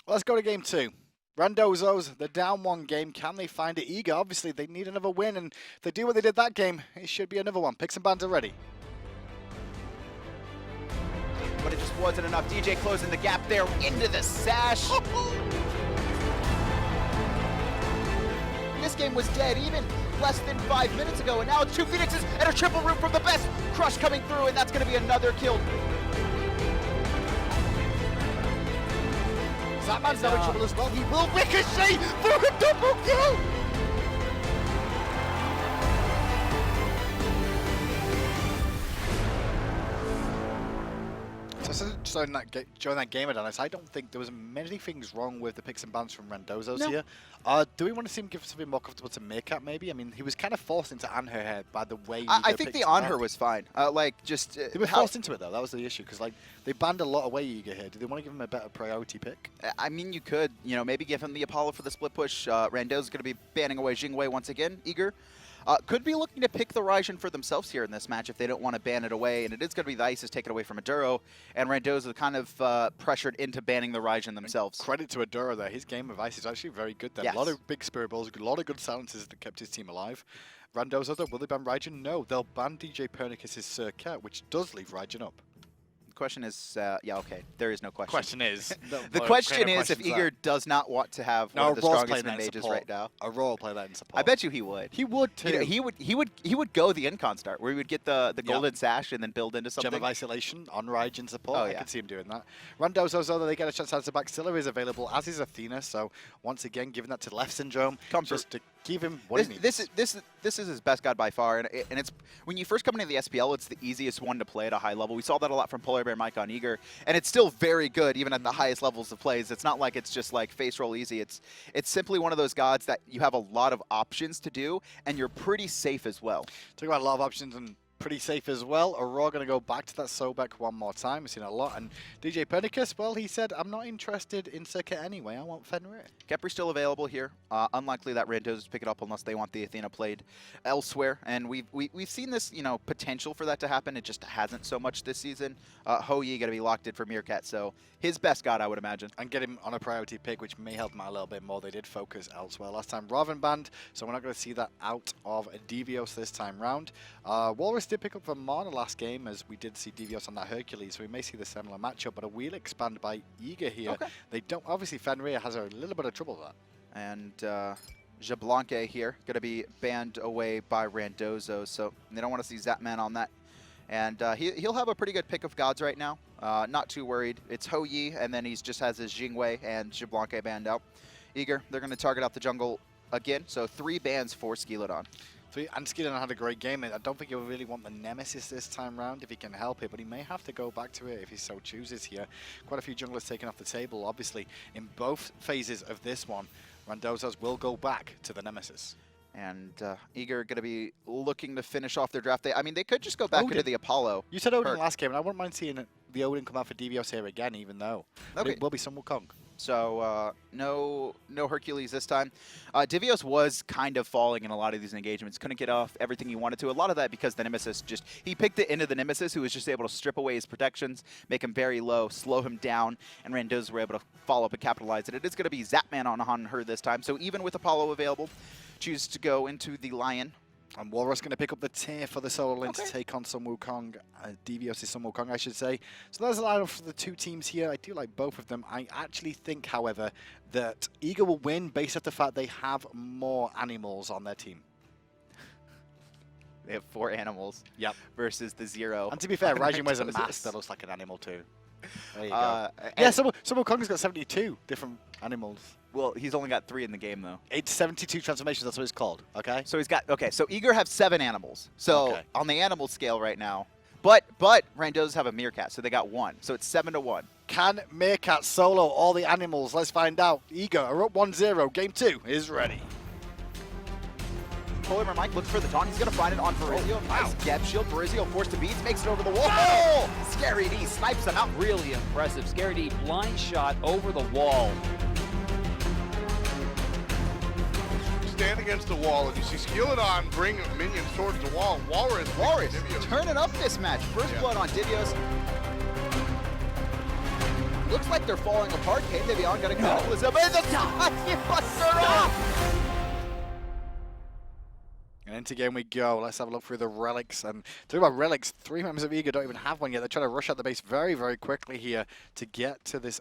Let's go to game 2. Randozos, the down 1 game. Can they find it? Eager, obviously, they need another win, and if they do what they did that game, it should be another one. Picks and bans are ready. But it just wasn't enough. DJ closing the gap there into the sash. This game was dead even less than 5 minutes ago, and now it's 2 Phoenixes and a triple root from TheBest. Crush coming through, and that's going to be another kill. Zapman's now in trouble as well. He will ricochet for a double kill! So during that game, Adonis, I don't think there was many things wrong with the picks and bans from Randozos here. Do we want to see him give something more comfortable to Meerkat, maybe? I mean, he was kind of forced into Anhur here by the way I think the Anhur was fine. They were forced into it, though. That was the issue, because they banned a lot away Eager here. Do they want to give him a better priority pick? I mean, you could, maybe give him the Apollo for the split push. Randoz is going to be banning away Jingwei once again. Eager could be looking to pick the Raijin for themselves here in this match if they don't want to ban it away. And it is going to be the Isis taken away from Aduro. And Randoz is kind of pressured into banning the Raijin themselves. And credit to Aduro there. His game of Ice is actually very good there. Yes. A lot of big Spirit Balls, a lot of good silences that kept his team alive. Randozos, though, will they ban Raijin? No. They'll ban djpernicus' Circuit, which does leave Raijin up. Question is, yeah, okay. There is no question. Question is, the question is if Eager does not want to have one of the strongest mages right now. Aror will play that in support. I bet you he would. He would too. He would go the Incon start where he would get the golden sash and then build into something. Gem of Isolation on Raijin support. Oh, I could see him doing that. Randozos, though, they get a chance to answer back. Scylla is available, as is Athena. So once again, giving that to Leftsyndrome just to give him what he needs. This is his best god by far, and it's when you first come into the SPL, it's the easiest one to play at a high level. We saw that a lot from Polar Bear Mike on Eager, and it's still very good even at the highest levels of plays. It's not like it's just like face roll easy. It's simply one of those gods that you have a lot of options to do, and you're pretty safe as well. Talk about a lot of options and pretty safe as well. Aror going to go back to that Sobek one more time. We've seen it a lot. And djpernicus, well, he said, I'm not interested in Circuit anyway. I want Fenrir. Kepri's still available here. Unlikely that Randozos pick it up unless they want the Athena played elsewhere. And we've seen this, potential for that to happen. It just hasn't so much this season. Hou-Yi going to be locked in for Meerkat, so his best god, I would imagine. And get him on a priority pick, which may help him out a little bit more. They did focus elsewhere last time. Raven banned, so we're not going to see that out of Divios this time round. Whalrus did pick up from Mana last game, as we did see Divios on that Hercules, so we may see the similar matchup, but a wheel expand by Eager here. Okay. They don't, obviously Fenrir has a little bit of trouble with that. And Jablanque here, going to be banned away by Randozos, so they don't want to see Zapman on that. And he'll have a pretty good pick of gods right now. Not too worried. It's Hou-Yi, and then he just has his Jingwei and Jablanque banned out. Eager, they're going to target out the jungle again, so 3 bans for Skeeledon. And Skeeledon had a great game. I don't think he'll really want the Nemesis this time round if he can help it, but he may have to go back to it if he so chooses here. Quite a few junglers taken off the table, obviously, in both phases of this one. Randozos will go back to the Nemesis. And Eager going to be looking to finish off their draft. I mean, they could just go back into the Apollo. You said Odin last game, and I wouldn't mind seeing the Odin come out for Divios here again, even though it will be some Wukong. So no Hercules this time. Divios was kind of falling in a lot of these engagements. Couldn't get off everything he wanted to. A lot of that because the Nemesis he picked it into the Nemesis, who was just able to strip away his protections, make him very low, slow him down, and Randozos were able to follow up and capitalize it. It is going to be Zapman on Anhur this time. So even with Apollo available, choose to go into the Lion. And Whalrus going to pick up the tier for the solo lane to take on some Wukong. Divios is some Wukong, I should say. So there's a lineup for the 2 teams here. I do like both of them. I actually think, however, that Eager will win based on the fact they have more animals on their team. They have 4 animals versus the 0. And to be fair, Raijin wears a mask that looks like an animal too. There you go. Yeah, some Wukong's got 72 different animals. Well, he's only got 3 in the game, though. It's 72 transformations, that's what it's called, okay? So he's got, so Eager have 7 animals. So on the animal scale right now, but Randozos have a Meerkat, so they got 1. So it's 7-1. Can Meerkat solo all the animals? Let's find out. Eager are up 1-0. Game 2 is ready. Polar Bear Mike looks for the taunt. He's going to find it on Farizio. Nice gap shield. Farizio forced to beats, makes it over the wall. Oh! Scary D snipes him out. Really impressive. Scary D blind shot over the wall. Stand against the wall, and you see Skeeledon bring minions towards the wall. Whalrus turning up this match. First blood on Divios. looks like they're falling apart. Hey, Divion got a cataclysm, and the buster off! And into game we go. Let's have a look through the relics. And talking about relics, 3 members of Eager don't even have one yet. They're trying to rush out the base very, very quickly here to get to this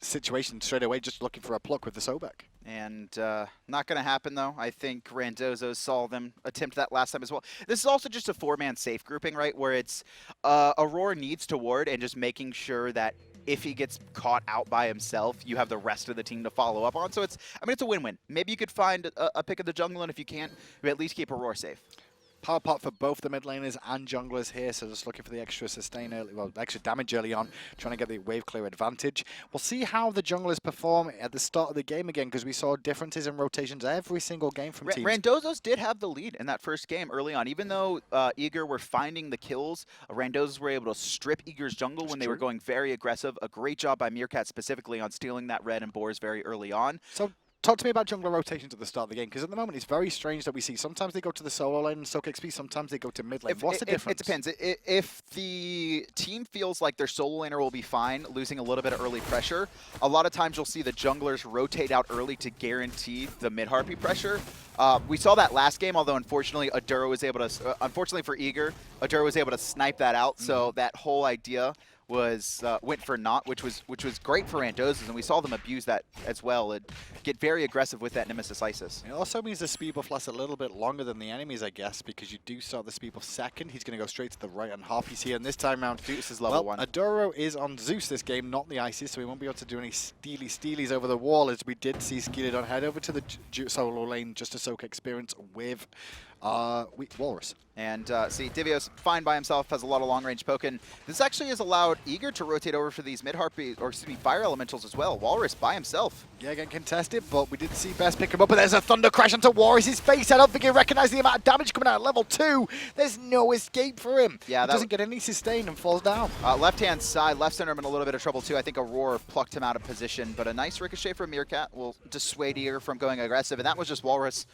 situation straight away, just looking for a pluck with the Sobek. And not going to happen, though. I think Randozos saw them attempt that last time as well. This is also just a 4-man safe grouping, right, where it's Aror needs to ward and just making sure that if he gets caught out by himself, you have the rest of the team to follow up on. So it's, I mean, it's a win-win. Maybe you could find a pick of the jungle, and if you can't, you at least keep Aror safe. Power pot for both the mid laners and junglers here, so just looking for the extra sustain early, well, extra damage early on, trying to get the wave clear advantage. We'll see how the junglers perform at the start of the game again, because we saw differences in rotations every single game from teams. Randozos did have the lead in that first game early on. Even though Eager were finding the kills, Randozos were able to strip Eager's jungle when they were going very aggressive. A great job by Meerkat specifically on stealing that red and boars very early on. So talk to me about jungler rotations at the start of the game, because at the moment it's very strange that we see sometimes they go to the solo lane and soak XP, sometimes they go to mid lane. What's the difference? It depends. If the team feels like their solo laner will be fine, losing a little bit of early pressure, a lot of times you'll see the junglers rotate out early to guarantee the mid-harpy pressure. We saw that last game, although unfortunately Aduro was able to, unfortunately for Eager, Aduro was able to snipe that out, so that whole idea was went for naught, which was great for Randozos, and we saw them abuse that as well and get very aggressive with that Nemesis Isis. It also means the speed buff lasts a little bit longer than the enemies, I guess, because you do start the speed buff second. He's going to go straight to the right on Harpies here, and this time round, Zeus is level 1. Aduro is on Zeus this game, not the Isis, so he won't be able to do any steelies over the wall, as we did see Skeeledon head over to the solo lane just to soak experience with Whalrus. And see, Divios, fine by himself, has a lot of long-range poke, and this actually has allowed Eager to rotate over for these mid-harpy, or excuse me, fire elementals as well. Whalrus by himself. Yeah, getting contested, but we did see Best pick him up, but there's a thunder crash onto Whalrus' face. I don't think he recognized the amount of damage coming out at level 2. There's no escape for him. Yeah, he doesn't get any sustain and falls down. Left-hand side, Leftsyndrome in a little bit of trouble too. I think Aror plucked him out of position, but a nice ricochet from Meerkat will dissuade Eager from going aggressive, and that was just Whalrus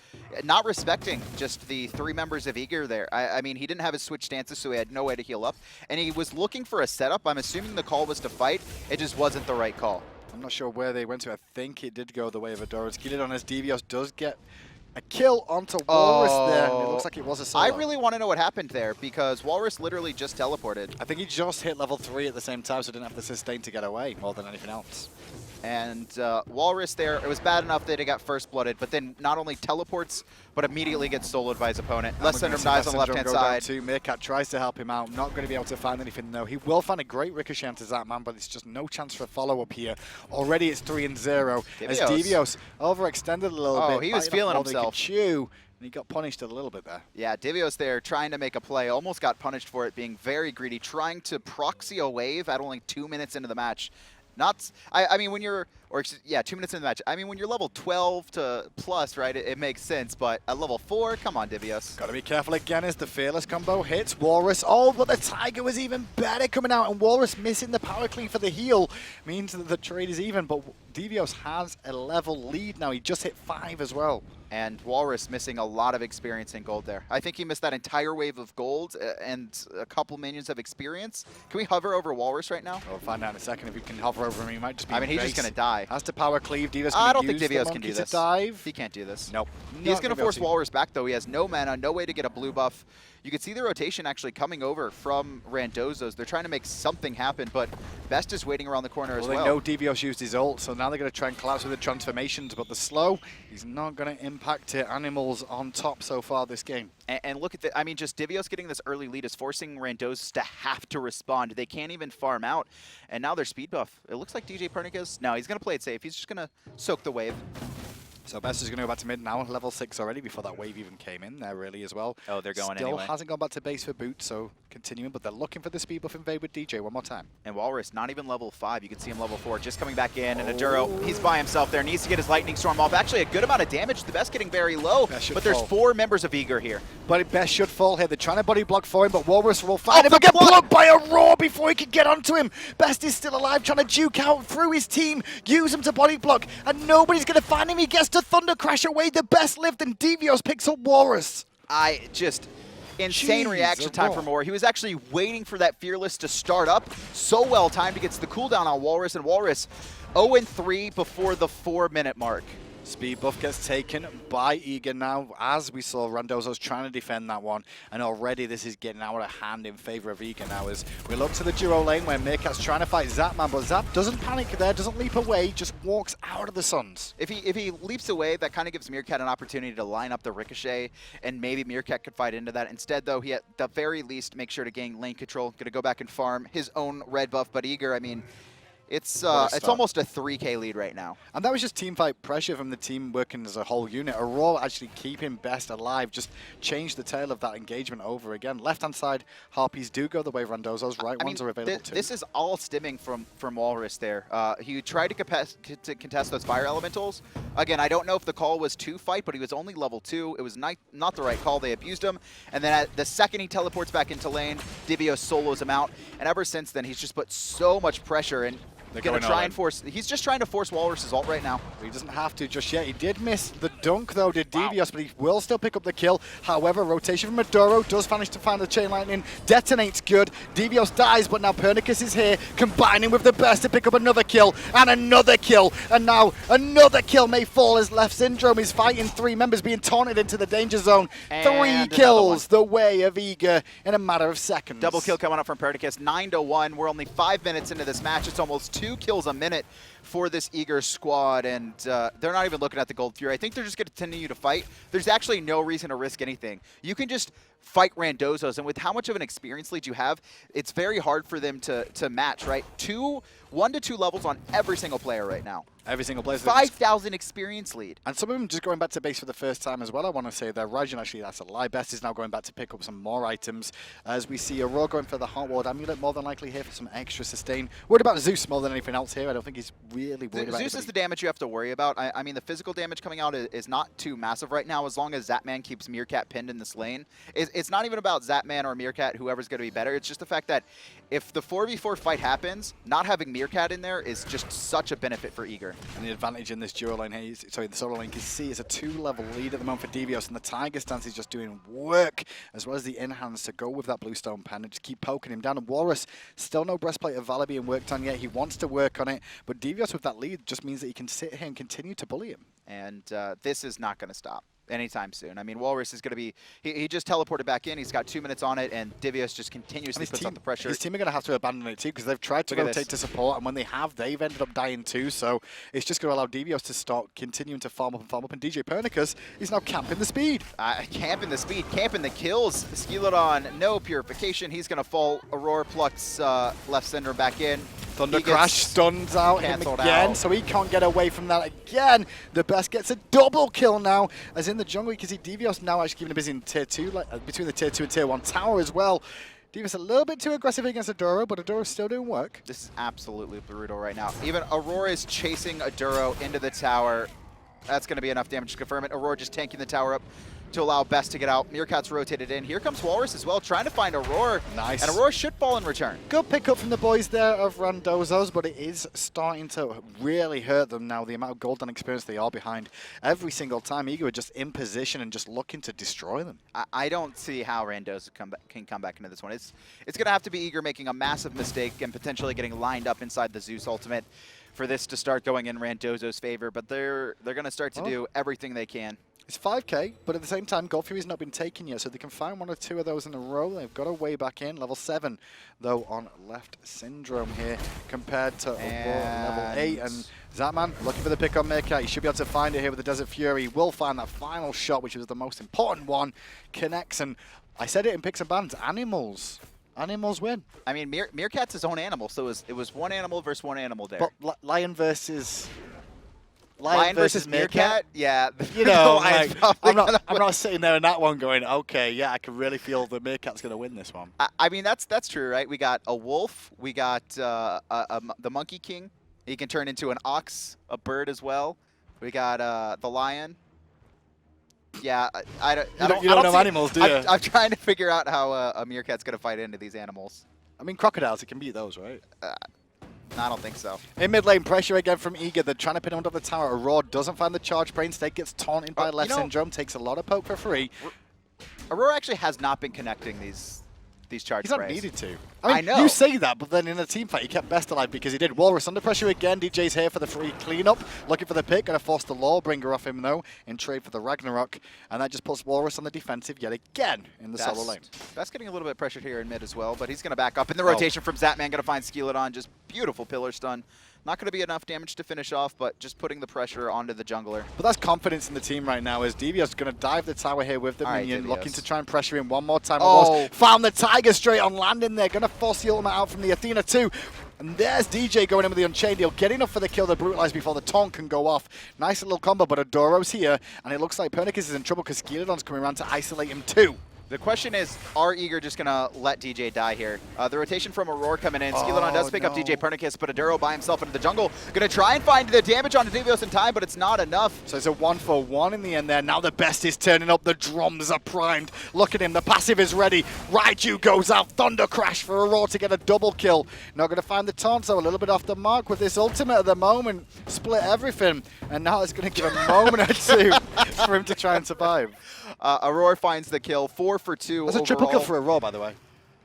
not respecting just the 3 members of Eager there. I mean, he didn't have his switch stances, so he had no way to heal up, and he was looking for a setup. I'm assuming the call was to fight. It just wasn't the right call. I'm not sure where they went to. I think it did go the way of Adoro. Skeeledon as Divios does get a kill onto Whalrus there. And it looks like it was a solo. I really want to know what happened there, because Whalrus literally just teleported. I think he just hit level 3 at the same time, so didn't have the sustain to get away more than anything else. And Whalrus there, it was bad enough that he got first blooded, but then not only teleports, but immediately gets soloed by his opponent. Leftsyndrome dies on the left-hand side. Meerkat tries to help him out, not going to be able to find anything though. He will find a great ricochet onto Zapman, but it's just no chance for a follow-up here. Already it's 3-0 as Divios overextended a little bit. Oh, he was feeling himself. And he got punished a little bit there. Yeah, Divios there trying to make a play, almost got punished for it, being very greedy, trying to proxy a wave at only 2 minutes into the match. I mean, when you're, 2 minutes in the match. I mean, when you're level 12 to plus, right, it makes sense. But at level 4, come on, Divios. Got to be careful again as the Fearless combo hits Whalrus. Oh, but the Tiger was even better coming out, and Whalrus missing the power clean for the heal means that the trade is even. But Divios has a level lead now. He just hit 5 as well. And Whalrus missing a lot of experience in gold there. I think he missed that entire wave of gold and a couple minions of experience. Can we hover over Walrus right now? We'll find out in a second if we can hover over him. He might just be. I mean, he's just going to die. Has to power cleave. Divios I don't think Divios can do this. Dive. He can't do this. Nope. He's going to force Whalrus back, though. He has no mana, no way to get a blue buff. You can see the rotation actually coming over from Randozos. They're trying to make something happen, but Best is waiting around the corner as well. They know Divios used his ult, so now they're going to try and collapse with the transformations, but the slow, he's not going to impact it. Animals on top so far this game. And look at the, I mean, just Divios getting this early lead is forcing Randozos to have to respond. They can't even farm out, and now they're speed buff. It looks like djpernicus. No, he's going to play it safe. He's just going to soak the wave. So Best is going to go back to mid now, level 6 already before that wave even came in there really as well. Oh, they're going Still anyway. hasn't gone back to base for Boot, so continuing, but they're looking for the speed buff invade with DJ one more time. And Whalrus, not even level 5. You can see him level 4, just coming back in. And Aduro, he's by himself there, needs to get his Lightning Storm off. Actually, a good amount of damage. The Best getting very low, but there's 4 members of Eager here. But Best should fall here. They're trying to body block for him, but Whalrus will find him. He'll get blocked by Aror before he can get onto him. Best is still alive, trying to juke out through his team, use him to body block, and nobody's going to find him. He gets to Thunder Crash away. The Best lived, and Divios picks up Whalrus. insane Jeez, reaction time from Aurora. Aurora. He was actually waiting for that Fearless to start up so well timed to get the cooldown on Whalrus, and Whalrus 0-3 before the 4-minute mark. Speed buff gets taken by Eager now, as we saw Randozos trying to defend that one, and already this is getting out of hand in favor of Eager now as we look to the duo lane where Meerkat's trying to fight Zapman, but Zap doesn't panic there, doesn't leap away, just walks out of the Suns. If he leaps away, that kind of gives Meerkat an opportunity to line up the Ricochet, and maybe Meerkat could fight into that. Instead, though, he at the very least make sure to gain lane control, going to go back and farm his own red buff, but Eager, I mean, it's almost a 3K lead right now. And that was just team fight pressure from the team working as a whole unit. Aurora actually keeping Best alive, just changed the tail of that engagement over again. Left-hand side, Harpies do go the way of Randozos. Right ones are available too. This is all stemming from Whalrus there. He tried to contest those fire elementals. Again, I don't know if the call was to fight, but he was only level 2. It was not the right call. They abused him. And then the second he teleports back into lane, Divios solos him out. And ever since then, he's just put so much pressure in. He's just trying to force Whalrus' ult right now. He doesn't have to just yet. He did miss the dunk though, did Divios, but he will still pick up the kill. However, rotation from Maduro does manage to find the chain lightning. Detonates good. Divios dies, but now Pernicus is here, combining with the Best to pick up another kill and another kill. And now another kill may fall as Leftsyndrome is fighting 3 members being taunted into the danger zone. And 3 kills the way of Eager in a matter of seconds. Double kill coming up from Pernicus, 9-1. We're only 5 minutes into this match. It's almost 2 kills a minute for this Eager squad, and they're not even looking at the Gold Fury. I think they're just going to continue to fight. There's actually no reason to risk anything. You can just fight Randozos, and with how much of an experience lead you have, it's very hard for them to match, right? 1 to 2 levels on every single player right now. Every single player. 5,000 experience lead. And some of them just going back to base for the first time as well, I want to say there. Raijin, actually, that's a lie. Best is now going back to pick up some more items. As we see Aror going for the Heart Ward Amulet, more than likely here for some extra sustain. Worried about Zeus more than anything else here. I don't think he's really worried about Zeus is the damage you have to worry about. I mean, the physical damage coming out is not too massive right now as long as Zapman keeps Meerkat pinned in this lane. It's not even about Zapman or Meerkat, whoever's going to be better. It's just the fact that if the 4v4 fight happens, not having Meerkat in there is just such a benefit for Eager. And the advantage in this duo lane here, the solo lane, can see is a 2-level lead at the moment for Divios, and the Tiger stance is just doing work, as well as the in-hands to go with that Bluestone Pen and just keep poking him down. And Whalrus, still no breastplate of Valor being worked on yet. He wants to work on it, but Divios with that lead just means that he can sit here and continue to bully him. And this is not going to stop anytime soon. I mean, Whalrus is going to be... He just teleported back in. He's got 2 minutes on it, and Divios just continuously puts on the pressure. His team are going to have to abandon it too, because they've tried to rotate to support, and when they have, they've ended up dying too. So it's just going to allow Divios to start continuing to farm up, and djpernicus is now camping the speed. Camping the speed, camping the kills. Skeeledon, no purification. He's going to fall. Aurora plucks Leftsyndrome back in. Thunder Crash stuns out him again, so he can't get away from that again. The Best gets a double kill now, as in the jungle. You can see Divios now actually keeping him busy in tier 2, between the tier 2 and tier 1 tower as well. Divios a little bit too aggressive against Aduro, but Aduro's still doing work. This is absolutely brutal right now. Even Aurora is chasing Aduro into the tower. That's going to be enough damage to confirm it. Aurora just tanking the tower up to allow Best to get out. Meerkat's rotated in. Here comes Whalrus as well, trying to find Aurora. Nice. And Aurora should fall in return. Good pickup from the boys there of Randozos, but it is starting to really hurt them now, the amount of golden experience they are behind. Every single time, Eager are just in position and just looking to destroy them. I don't see how Randozos can come back into this one. It's going to have to be Eager making a massive mistake and potentially getting lined up inside the Zeus ultimate for this to start going in Randozos' favor, but they're going to start to do everything they can. It's 5k, but at the same time, Gold Fury's not been taken yet, so they can find 1 or 2 of those in a row. They've got a way back in. Level 7, though, on Leftsyndrome here, compared to level 8. And Zapman looking for the pick on Meerkat. He should be able to find it here with the Desert Fury. He will find that final shot, which was the most important one. Connects, and I said it in picks and bans, animals. Animals win. I mean, Meerkat's his own animal, so it was one animal versus one animal there. But lion versus Meerkat? Yeah. You know, like, I'm not sitting there in that one going, okay, yeah, I can really feel the Meerkat's going to win this one. I mean, that's true, right? We got a wolf. We got the Monkey King. He can turn into an ox, a bird as well. We got the lion. Yeah, I don't know animals, do you? I'm trying to figure out how a Meerkat's going to fight into these animals. I mean, crocodiles, it can beat those, right? I don't think so. In mid lane, pressure again from Eager. They're trying to pin him under the tower. Aurora doesn't find the charge. Instead gets taunted by Leftsyndrome. Takes a lot of poke for free. Aurora actually has not been connecting these charge He's not sprays. needed to. I mean, know. you say that, but then in a team fight, he kept best alive because he did. Whalrus under pressure again. DJ's here for the free cleanup, looking for the pick. Going to force the Lawbringer off him, though, in trade for the Ragnarok. And that just puts Whalrus on the defensive yet again in the solo lane. That's getting a little bit pressured here in mid as well, but he's going to back up in the rotation from Zapman. Going to find Skeeledon. Just beautiful pillar stun. Not going to be enough damage to finish off, but just putting the pressure onto the jungler. But that's confidence in the team right now as Divios going to dive the tower here with the minion, looking to try and pressure him one more time. Oh. Found the Tiger straight on landing there. Going to force the ultimate out from the Athena too. And there's DJ going in with the Unchained. He'll get enough for the kill to brutalize before the taunt can go off. Nice little combo, but Adoro's here. And it looks like Pernicus is in trouble because Skeeledon's coming around to isolate him too. The question is, are Eager just going to let DJ die here? The rotation from Aror coming in. Skeeledon does pick up djpernicus, but Adoro by himself into the jungle. Going to try and find the damage onto Divios in time, but it's not enough. So it's a 1-for-1 in the end there. Now the best is turning up. The drums are primed. Look at him. The passive is ready. Raijin goes out. Thunder Crash for Aror to get a double kill. Not going to find the taunt, so a little bit off the mark with this ultimate at the moment. Split everything. And now it's going to give a moment or two for him to try and survive. Aror finds the kill, 4 for 2 That's a triple kill for Aror, by the way.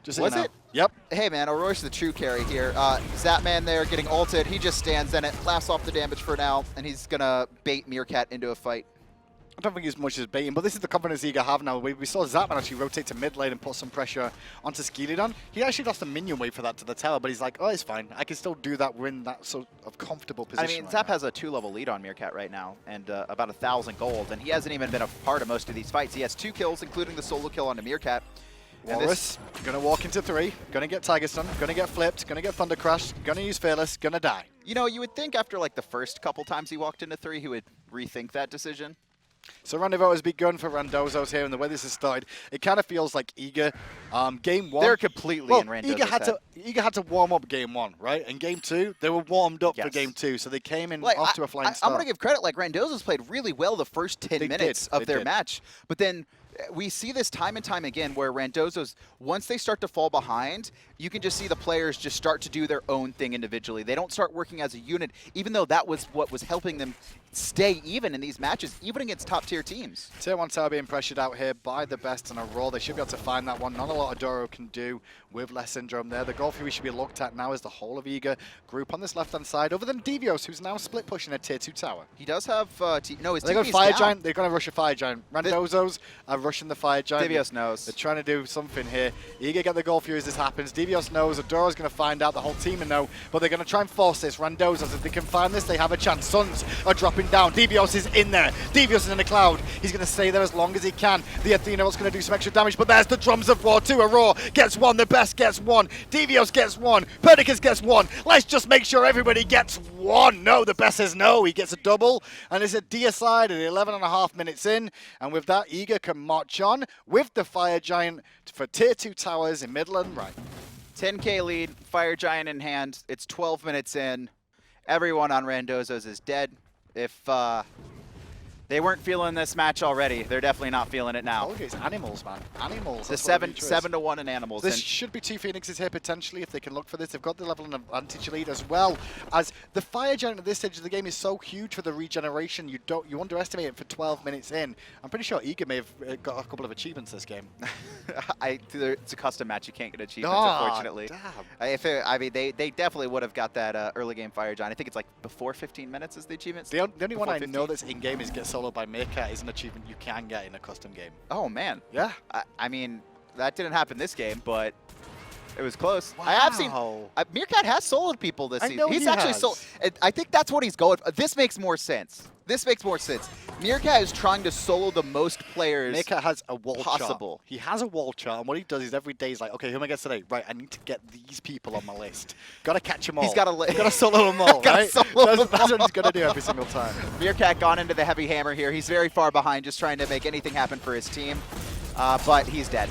Just so Was you know. it? Yep. Hey man, Auror's the true carry here. Zapman there getting ulted. He just stands in it, laughs off the damage for now, and he's going to bait Meerkat into a fight. I don't think as much as baiting, but this is the confidence Eager have now. We saw Zapman actually rotate to mid lane and put some pressure onto Skeeledon. He actually lost a minion wave for that to the tower, but he's like, oh, it's fine. I can still do that. We're in that sort of comfortable position. I mean, right Zap now. has a 2-level lead on Meerkat right now, and about 1,000 gold, and he hasn't even been a part of most of these fights. He has 2 kills, including the solo kill onto Meerkat. Whalrus, gonna walk into 3, gonna get Tiger Stun, gonna get flipped, gonna get Thunder Crash, gonna use Fearless, gonna die. You know, you would think after like the first couple times he walked into 3, he would rethink that decision. So round of vote has begun for Randozos here, and the way this has started, it kind of feels like Eager, game 1. They're completely in Randozos' head. Eager had to warm up game 1, right? And game 2, they were warmed up for Yes. game 2, so they came in Like, off to a flying start. I'm going to give credit, like Randozos played really well the first 10 They minutes did. of They their did. match, but then we see this time and time again where Randozos, once they start to fall behind, you can just see the players just start to do their own thing individually. They don't start working as a unit, even though that was what was helping them stay even in these matches, even against top-tier teams. Tier 1 tower being pressured out here by the best on a roll. They should be able to find that one. Not a lot Adoro can do with Leftsyndrome there. The goal for we should be looked at now is the whole of Eager group on this left-hand side, other than Divios, who's now split pushing a tier 2 tower. He does have, no, his They're going TP's Fire down. Giant. They're going to rush a Fire Giant. Randozos are rushing the Fire Giant. Divios knows. They're trying to do something here. Eager get the goal for you as this happens. Divios knows. Adoro's going to find out. The whole team will know. But they're going to try and force this. Randozos, if they can find this, they have a chance. Suns are dropping down. Divios is in there. Divios is in the cloud. He's going to stay there as long as he can. The Athena was going to do some extra damage. But there's the drums of war too. Aror gets 1. The best gets 1. Divios gets 1. Pernicus gets 1. Let's just make sure everybody gets 1. No, the best says no. He gets a double. And it's a deicide at 11.5 minutes in. And with that, Eager can march on with the Fire Giant for tier 2 towers in middle and right. 10k lead, Fire Giant in hand. It's 12 minutes in. Everyone on Randozos is dead. If they weren't feeling this match already, they're definitely not feeling it now. It's animals, man. Animals. The That's what the future is. 7-1 in animals. This and should be 2 Phoenixes here potentially if they can look for this. They've got the level and advantage lead as well as the Fire Giant at this stage of the game is so huge for the regeneration. You underestimate it for 12 minutes in. I'm pretty sure Eager may have got a couple of achievements this game. it's a custom match. You can't get achievements, unfortunately. Damn. I mean, they definitely would have got that early game Fire Giant. I think it's like before 15 minutes is the achievements. The only one I 15? know that's in game is get soloed by Meerkat is an achievement you can get in a custom game. Oh man. Yeah. I mean, that didn't happen this game, but it was close. Wow. I have seen Meerkat has soloed people this season. He's actually soloed. I think that's what he's going for. This makes more sense. Meerkat is trying to solo the most players Meerkat has a wall possible. chart. He has a wall chart, and what he does is every day he's like, okay, who am I against today? Right, I need to get these people on my list. Gotta catch them all. He's got to solo them all, right? That's what he's gonna do every single time. Meerkat gone into the heavy hammer here. He's very far behind, just trying to make anything happen for his team, but he's dead.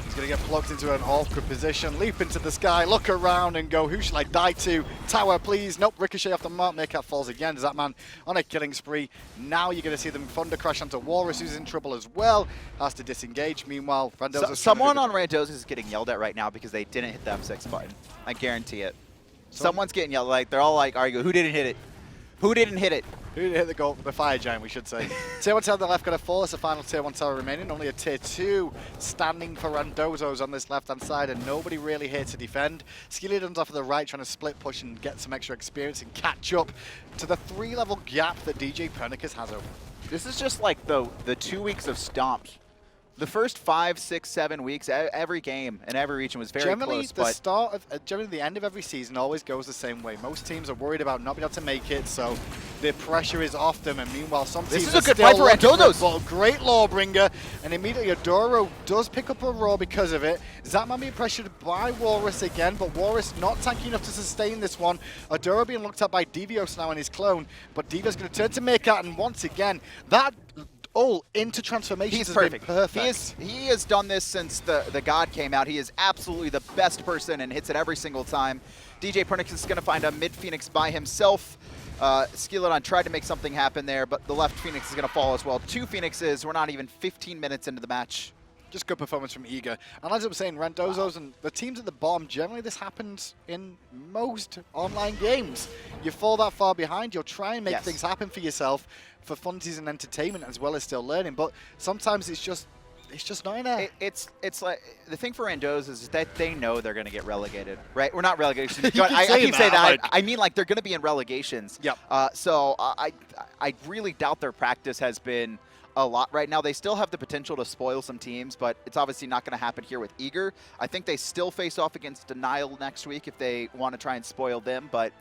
He's going to get plucked into an awkward position, leap into the sky, look around and go, who should I die to? Tower, please. Nope, ricochet off the mark. Meerkat falls again. Zapman on a killing spree. Now you're going to see them Thunder Crash onto Whalrus, who's in trouble as well. Has to disengage. Meanwhile, Randozos... someone on Randozos is getting yelled at right now because they didn't hit the M6 button. I guarantee it. Someone's getting yelled. Like, they're all like arguing, who didn't hit it? Who didn't hit it? Who hit the goal? The fire giant, we should say. Tier 1 tower on the left got a 4. It's the final Tier 1 tower remaining. Only a Tier 2 standing for Randozos on this left-hand side, and nobody really here to defend. Skeeledon's off of the right, trying to split push and get some extra experience and catch up to the 3-level gap that djpernicus has over. This is just like the 2 weeks of stomps. The first 5, 6, 7 weeks, every game and every region was very close. Generally, the end of every season always goes the same way. Most teams are worried about not being able to make it, so the pressure is off them. And meanwhile, some teams this is a good fight for Randozos. Great Lawbringer, and immediately Adoro does pick up a roar because of it. Zapman being pressured by Whalrus again, but Whalrus not tanky enough to sustain this one. Adoro being looked at by Divios now in his clone, but Divios going to turn to Meerkat, and once again, that all into transformations has been perfect. He has done this since the God came out. He is absolutely the best person and hits it every single time. djpernicus is going to find a mid Phoenix by himself. Skeeledon tried to make something happen there, but the left Phoenix is going to fall as well. 2 Phoenixes. We're not even 15 minutes into the match. Just good performance from Eager. And as I was saying, Randozos and the teams at the bottom, generally this happens in most online games. You fall that far behind, you'll try and make things happen for yourself for funsies and entertainment as well as still learning. But sometimes it's just not in there. It's like the thing for Randozos is that they know they're going to get relegated, right? We're not relegation. I keep saying that. Like, I mean, like they're going to be in relegations. Yep. So I really doubt their practice has been a lot right now. They still have the potential to spoil some teams, but it's obviously not going to happen here with Eager. I think they still face off against Denial next week if they want to try and spoil them, but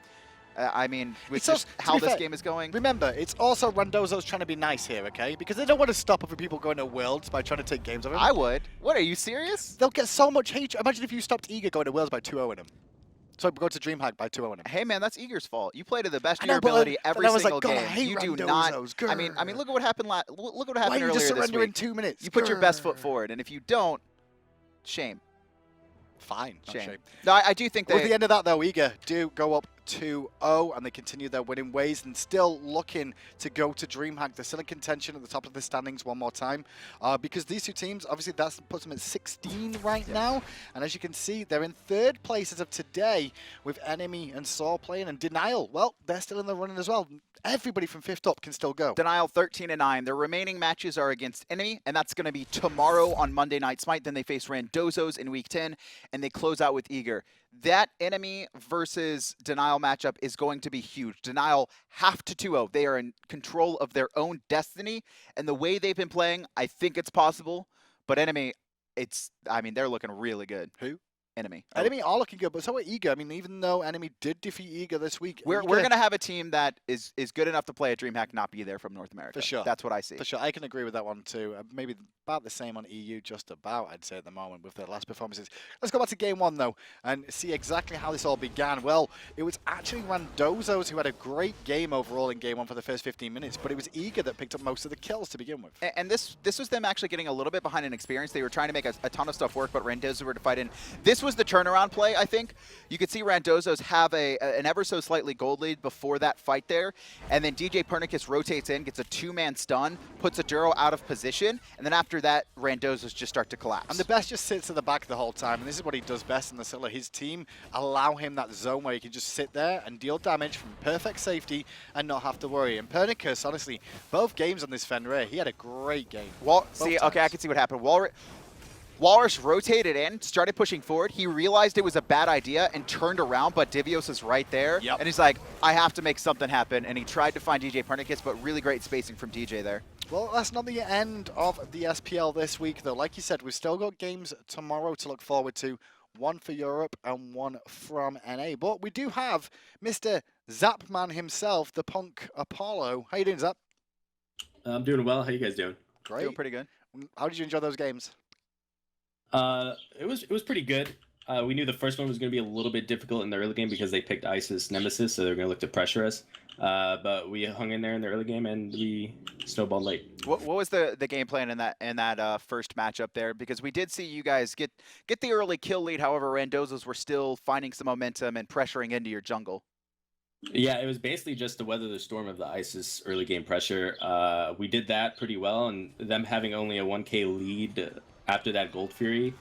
I mean, with just how this game is going. Remember, it's also Randozos trying to be nice here, okay? Because they don't want to stop other people going to Worlds by trying to take games of them. I would. What, are you serious? They'll get so much hate. Imagine if you stopped Eager going to Worlds by 2-0 in them. So go to DreamHack by 2-0 in them. Hey man, that's Eager's fault. You played to the best of your ability every single game. You do not. I mean, look at what happened. Look what happened earlier this week. Why you just surrender in 2 minutes? You put your best foot forward, and if you don't, shame. Fine. Shame. No, I do think With the end of that, though, Eager do go up 2-0, and they continue their winning ways and still looking to go to DreamHack. They're still in contention at the top of the standings one more time because these two teams, obviously, that puts them at 16 right now. And as you can see, they're in 3rd place as of today with Enemy and Saw playing. And Denial, well, they're still in the running as well. Everybody from 5th up can still go. Denial 13-9. Their remaining matches are against Enemy, and that's going to be tomorrow on Monday Night Smite. Then they face Randozos in Week 10, and they close out with Eager. That Enemy versus Denial matchup is going to be huge. Denial have to 2-0. They are in control of their own destiny, and the way they've been playing, I think it's possible. But Enemy, they're looking really good. Who? Enemy. Enemy are looking good, but so are Eager. I mean, even though Enemy did defeat Eager this week, we're going to have a team that is good enough to play at DreamHack, not be there from North America. For sure. That's what I see. For sure. I can agree with that one too. Maybe about the same on EU, just about, I'd say, at the moment with their last performances. Let's go back to game 1, though, and see exactly how this all began. Well, it was actually Randozos who had a great game overall in game 1 for the first 15 minutes, but it was Eager that picked up most of the kills to begin with. And this was them actually getting a little bit behind in experience. They were trying to make a ton of stuff work, but Randozos were to fight in. This was the turnaround play, I think. You could see Randozos have an ever so slightly gold lead before that fight there, and then djpernicus rotates in, gets a 2-man stun, puts Aduro out of position, and then after that, Randozos just start to collapse. And the best just sits at the back the whole time, and this is what he does best in the Scylla. His team allow him that zone where he can just sit there and deal damage from perfect safety and not have to worry. And Pernicus, honestly, both games on this Fenrir, he had a great game. Okay, I can see what happened. Whalrus rotated in, started pushing forward. He realized it was a bad idea and turned around, but Divios is right there. Yep. And he's like, I have to make something happen. And he tried to find djpernicus, but really great spacing from DJ there. Well, that's not the end of the SPL this week, though. Like you said, we've still got games tomorrow to look forward to. 1 for Europe and 1 from NA. But we do have Mr. Zapman himself, the Punk Apollo. How you doing, Zap? I'm doing well. How you guys doing? Great. Doing pretty good. How did you enjoy those games? It was pretty good. We knew the first one was going to be a little bit difficult in the early game because they picked Isis Nemesis, so they're going to look to pressure us. But we hung in there in the early game and we snowballed late. What was the game plan in that first matchup there? Because we did see you guys get the early kill lead. However, Randozos were still finding some momentum and pressuring into your jungle. Yeah, it was basically just to weather the storm of the Isis early game pressure. We did that pretty well, and them having only a 1k lead after that Gold Fury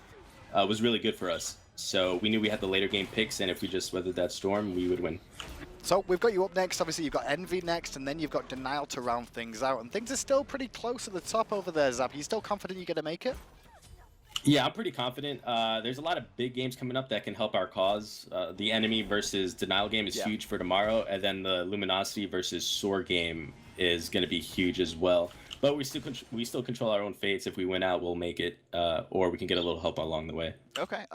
was really good for us. So we knew we had the later game picks, and if we just weathered that storm, we would win. So we've got you up next. Obviously, you've got Envy next, and then you've got Denial to round things out. And things are still pretty close at the top over there, Zap. Are you still confident you're going to make it? Yeah, I'm pretty confident. There's a lot of big games coming up that can help our cause. The Enemy versus Denial game is huge for tomorrow, and then the Luminosity versus Soar game is going to be huge as well. But we still control our own fates. If we win out, we'll make it, or we can get a little help along the way. Okay.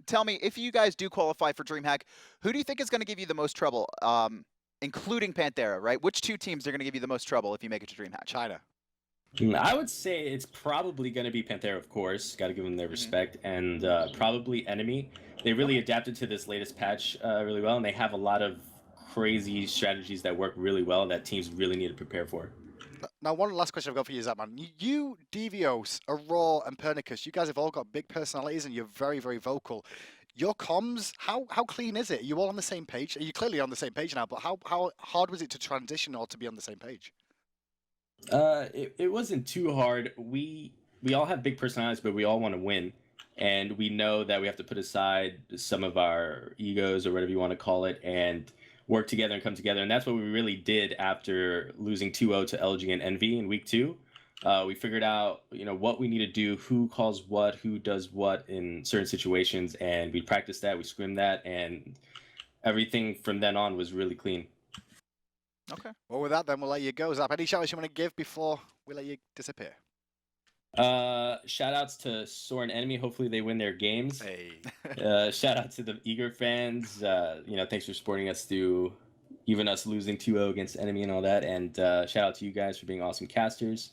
Tell me, if you guys do qualify for DreamHack, who do you think is going to give you the most trouble, including Panthera, right? Which two teams are going to give you the most trouble if you make it to DreamHack? China. I would say it's probably going to be Panthera, of course. Got to give them their respect. And probably Enemy. They really adapted to this latest patch really well, and they have a lot of crazy strategies that work really well that teams really need to prepare for. Now, one last question I've got for you, Zapman. You, Divios, Aror, and Pernicus, you guys have all got big personalities, and you're very, very vocal. Your comms, how clean is it? Are you all on the same page? Are you clearly on the same page now, but how hard was it to transition or to be on the same page? It wasn't too hard. We all have big personalities, but we all want to win. And we know that we have to put aside some of our egos or whatever you want to call it and work together and come together. And that's what we really did after losing 2-0 to LG and Envy in week 2. We figured out, what we need to do, who calls what, who does what in certain situations. And we practiced that, we scrimmed that, and everything from then on was really clean. Okay. Well, with that, then we'll let you go, Zap. Any shout-outs you want to give before we let you disappear? Shout outs to Soar and Enemy. Hopefully they win their games. Hey. Shout out to the eager fans. Thanks for supporting us through even us losing 2-0 against Enemy and all that. And shout out to you guys for being awesome casters.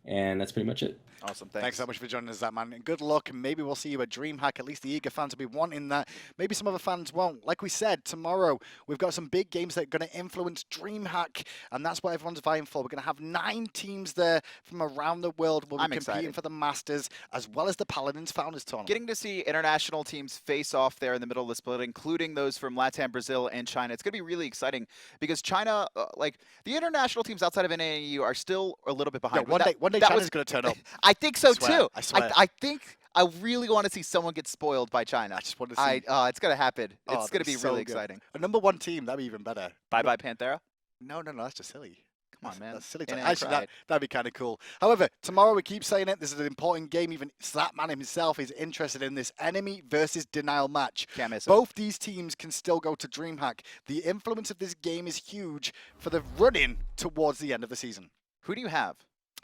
And that's pretty much it. Awesome. Thanks so much for joining us, Zapman. And good luck, and maybe we'll see you at DreamHack. At least the eager fans will be wanting that. Maybe some other fans won't. Like we said, tomorrow we've got some big games that are going to influence DreamHack, and that's what everyone's vying for. We're going to have 9 teams there from around the world. We'll be competing for the Masters as well as the Paladins Founders Tournament. Getting to see international teams face off there in the middle of the split, including those from LATAM, Brazil, and China. It's going to be really exciting because China, the international teams outside of NAU are still a little bit behind. Yeah, one day China's going to turn up. I think so too. I swear. I think I really want to see someone get spoiled by China. I just want to see. It's going to happen. It's going to be so really good. exciting. A #1 team, that'd be even better. Bye-bye, Panthera. No, that's just silly. Come on, man. That's silly. Ain't Actually, that'd be kind of cool. However, tomorrow we keep saying it. This is an important game. Even Zapman himself is interested in this Enemy versus Denial match. Can't miss it. Both these teams can still go to DreamHack. The influence of this game is huge for the run-in towards the end of the season. Who do you have?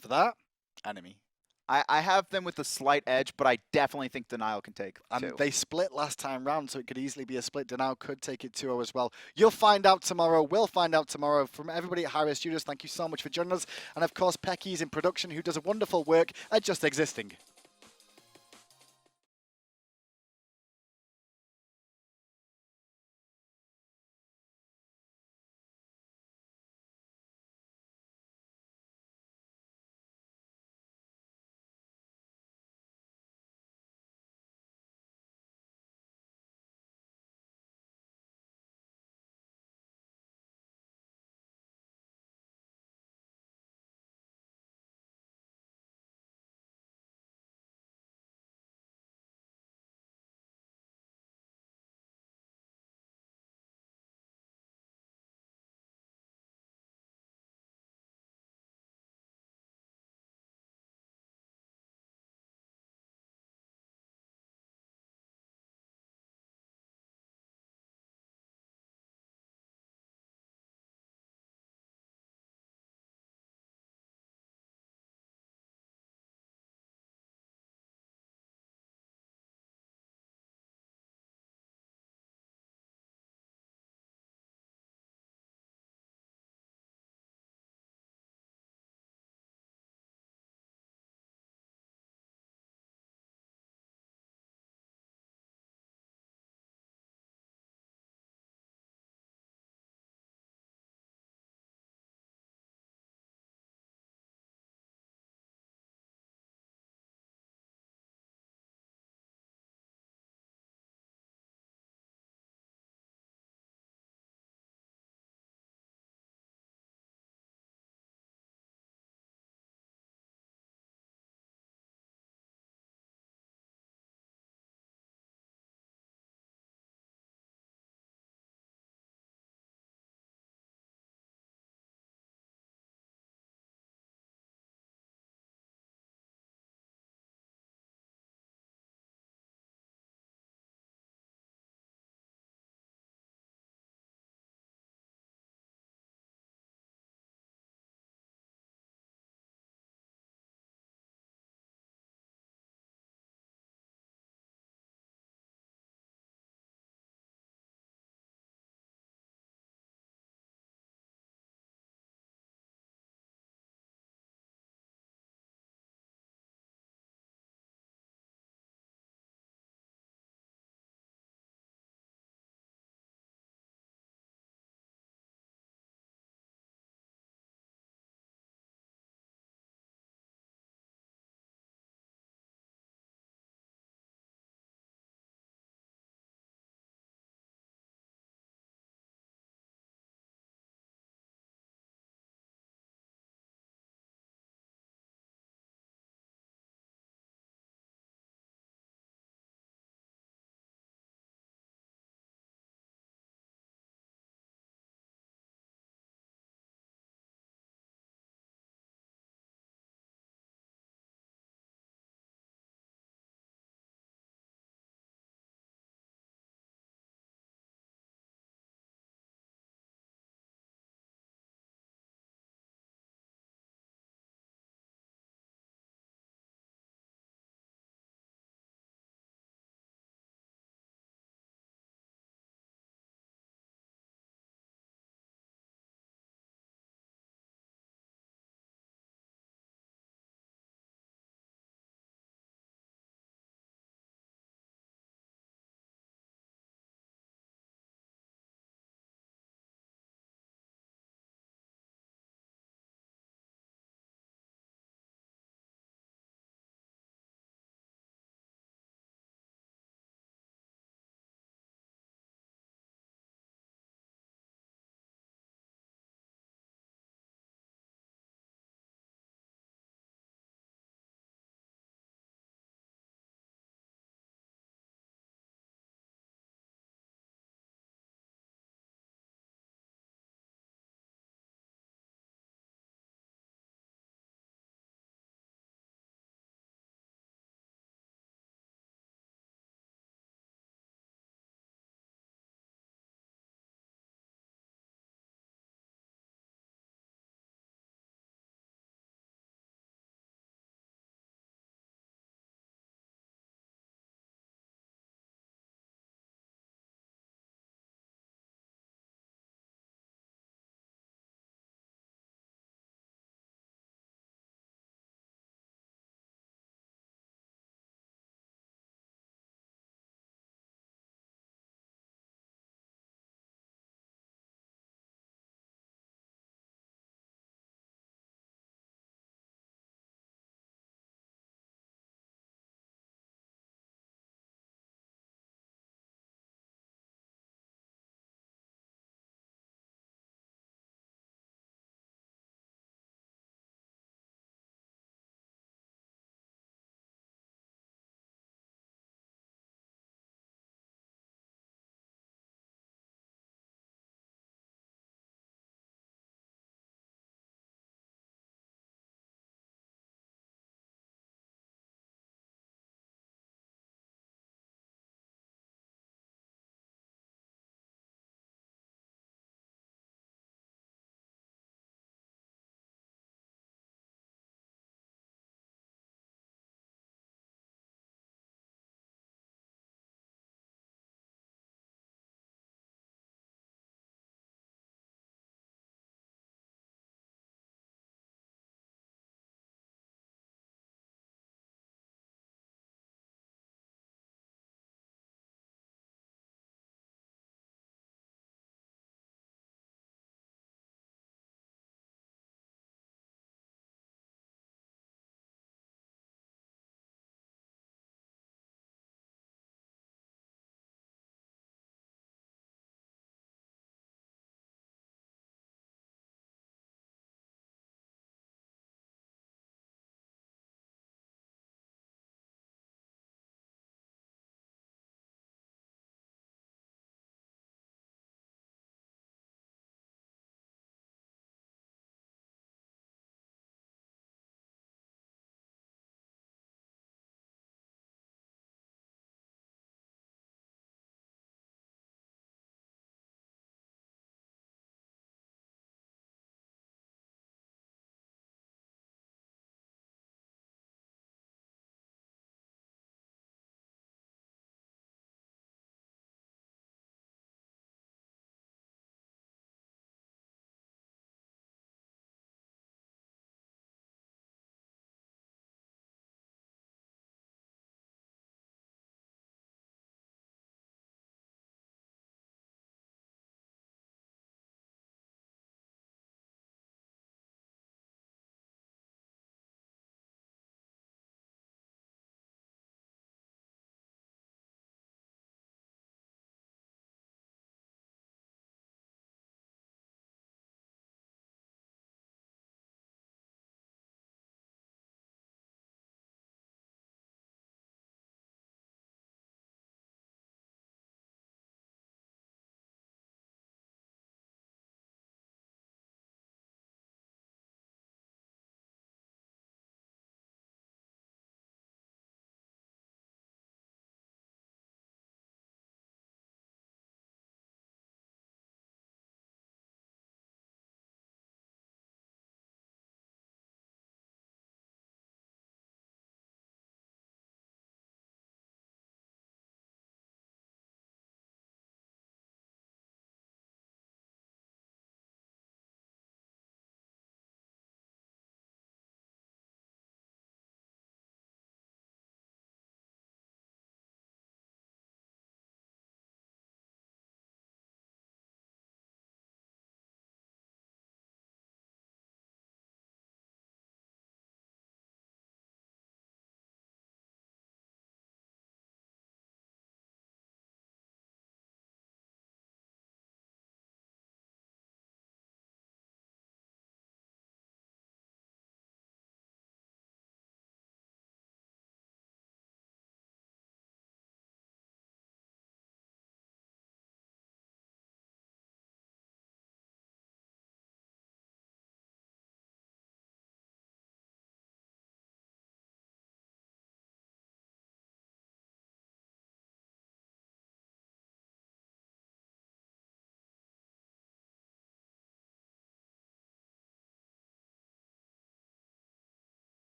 For that, Enemy. I have them with a slight edge, but I definitely think Denial can take And 2. they split last time round, so it could easily be a split. Denial could take it 2-0 as well. You'll find out tomorrow. We'll find out tomorrow. From everybody at hi-rez Studios, thank you so much for joining us. And of course, Pecky's in production, who does a wonderful work at Just Existing.